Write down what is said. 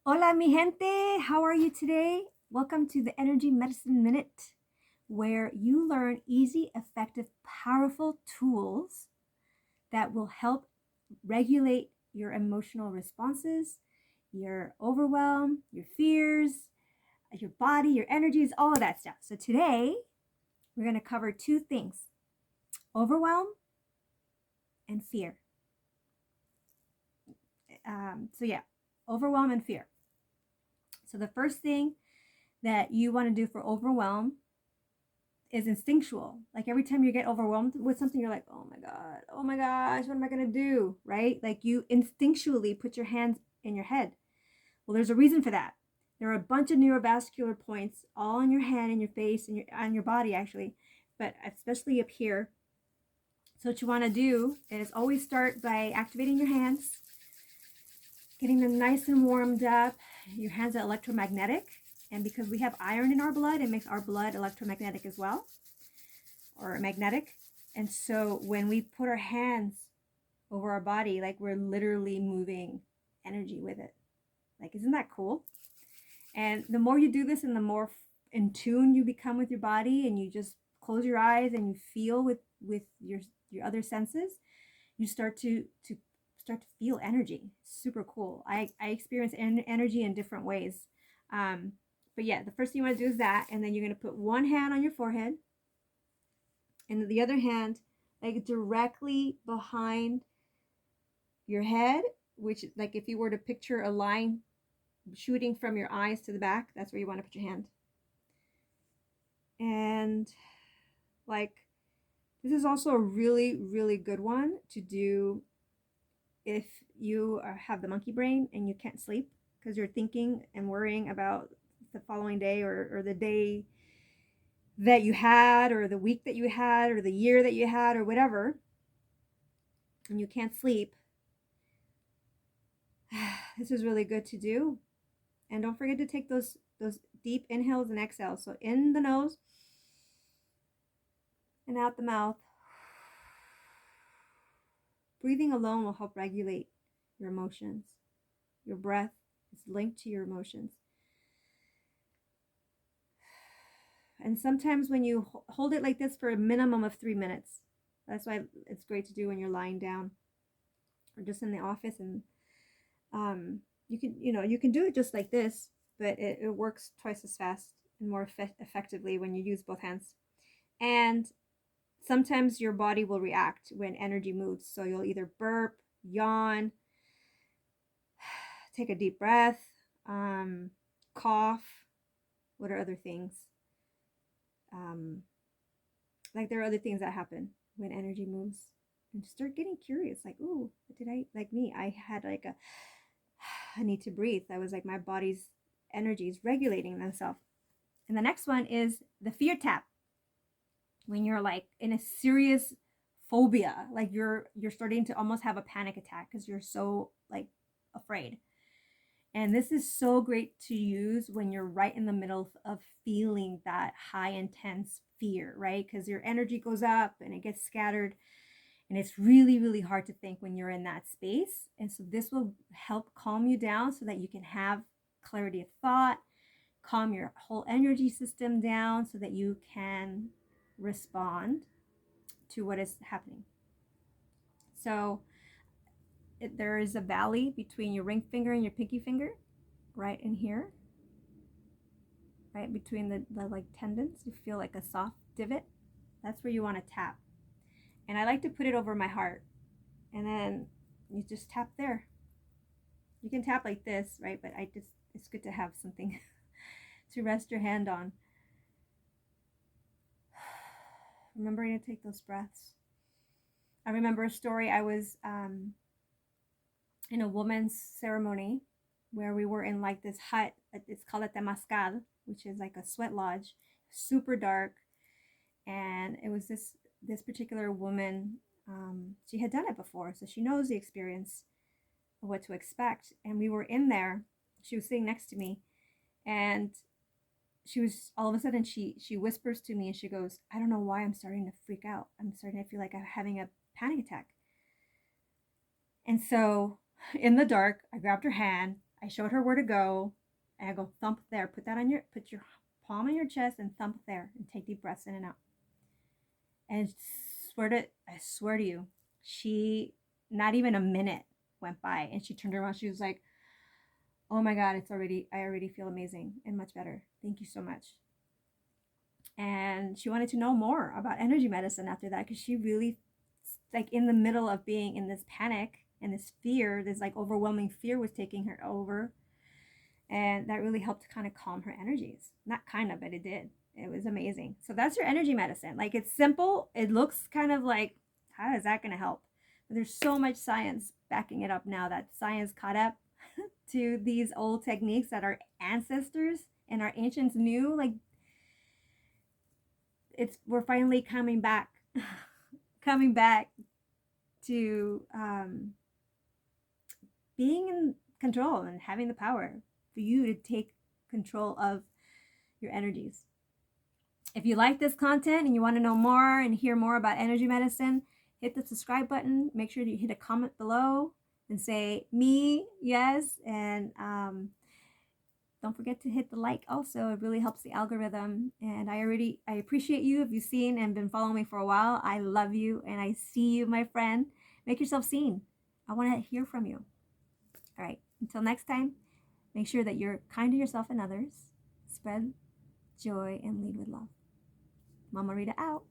Hola, mi gente. How are you today? Welcome to the Energy Medicine Minute, where you learn easy, effective, powerful tools that will help regulate your emotional responses, your overwhelm, your fears, your body, your energies, all of that stuff. So today, we're going to cover two things: overwhelm and fear. So, overwhelm and fear. So, the first thing that you want to do for overwhelm is instinctual. Like every time you get overwhelmed with something, you're like, oh my God, oh my gosh, what am I going to do? Right? Like you instinctually put your hands in your head. Well, there's a reason for that. There are a bunch of neurovascular points all in your head, in your face, and on your body, actually, but especially up here. So, what you want to do is always start by activating your hands, getting them nice and warmed up. Your hands are electromagnetic. And because we have iron in our blood, it makes our blood electromagnetic as well, or magnetic. And so when we put our hands over our body, like we're literally moving energy with it. Like, isn't that cool? And the more you do this and the more in tune you become with your body, and you just close your eyes and you feel with your other senses, you start to feel energy. Super cool. I experience energy in different ways. But yeah, the first thing you want to do is that, and then you're going to put one hand on your forehead and the other hand like directly behind your head, which, like, if you were to picture a line shooting from your eyes to the back, that's where you want to put your hand. And like, this is also a really, really good one to do if you have the monkey brain and you can't sleep because you're thinking and worrying about the following day, or the day that you had, or the week that you had, or the year that you had, or whatever, and you can't sleep. This is really good to do. And don't forget to take those deep inhales and exhales. So in the nose and out the mouth. Breathing alone will help regulate your emotions. Your breath is linked to your emotions. And sometimes when you hold it like this for a minimum of 3 minutes, that's why it's great to do when you're lying down or just in the office. And you can do it just like this, but it works twice as fast and more effectively when you use both hands. And sometimes your body will react when energy moves. So you'll either burp, yawn, take a deep breath, cough. What are other things? Like, there are other things that happen when energy moves. And start getting curious, like, ooh, what did I, like me, I had like I need to breathe. I was like, my body's energy is regulating themselves. And the next one is the fear tap. When you're like in a serious phobia, like you're starting to almost have a panic attack because you're so like afraid. And this is so great to use when you're right in the middle of feeling that high intense fear, right? Because your energy goes up and it gets scattered, and it's really, really hard to think when you're in that space. And so this will help calm you down so that you can have clarity of thought, calm your whole energy system down so that you can respond to what is happening. So there is a valley between your ring finger and your pinky finger, right in here, right between the like tendons. You feel like a soft divot. That's where you want to tap. And I like to put it over my heart, and then you just tap there. You can tap like this, right? But it's good to have something to rest your hand on. Remembering to take those breaths. I remember a story. I was in a woman's ceremony where we were in like this hut. It's called a temazcal, which is like a sweat lodge, super dark. And it was this particular woman. She had done it before, so she knows the experience of what to expect. And we were in there. She was sitting next to me, and she was, all of a sudden, she whispers to me and she goes, I don't know why I'm starting to freak out. I'm starting to feel like I'm having a panic attack. And so in the dark, I grabbed her hand. I showed her where to go. And I go, thump there. Put your palm on your chest and thump there, and take deep breaths in and out. And I swear to you, she, not even a minute went by, and she turned around. She was like, "Oh my God, I already feel amazing and much better. Thank you so much." And she wanted to know more about energy medicine after that, because she really, like, in the middle of being in this panic and this fear, this like overwhelming fear was taking her over. And that really helped kind of calm her energies. Not kind of, but it did. It was amazing. So that's your energy medicine. Like, it's simple. It looks kind of like, how is that going to help? But there's so much science backing it up now, that science caught up to these old techniques that our ancestors and our ancients knew. Like, we're finally coming back, coming back to being in control and having the power for you to take control of your energies. If you like this content and you want to know more and hear more about energy medicine, hit the subscribe button. Make sure that you hit a comment below and say me, yes. And don't forget to hit the like also. It really helps the algorithm. And I appreciate you. If you've seen and been following me for a while, I love you and I see you, my friend. Make yourself seen. I want to hear from you. All right. Until next time, make sure that you're kind to yourself and others. Spread joy and lead with love. Mama Rita out.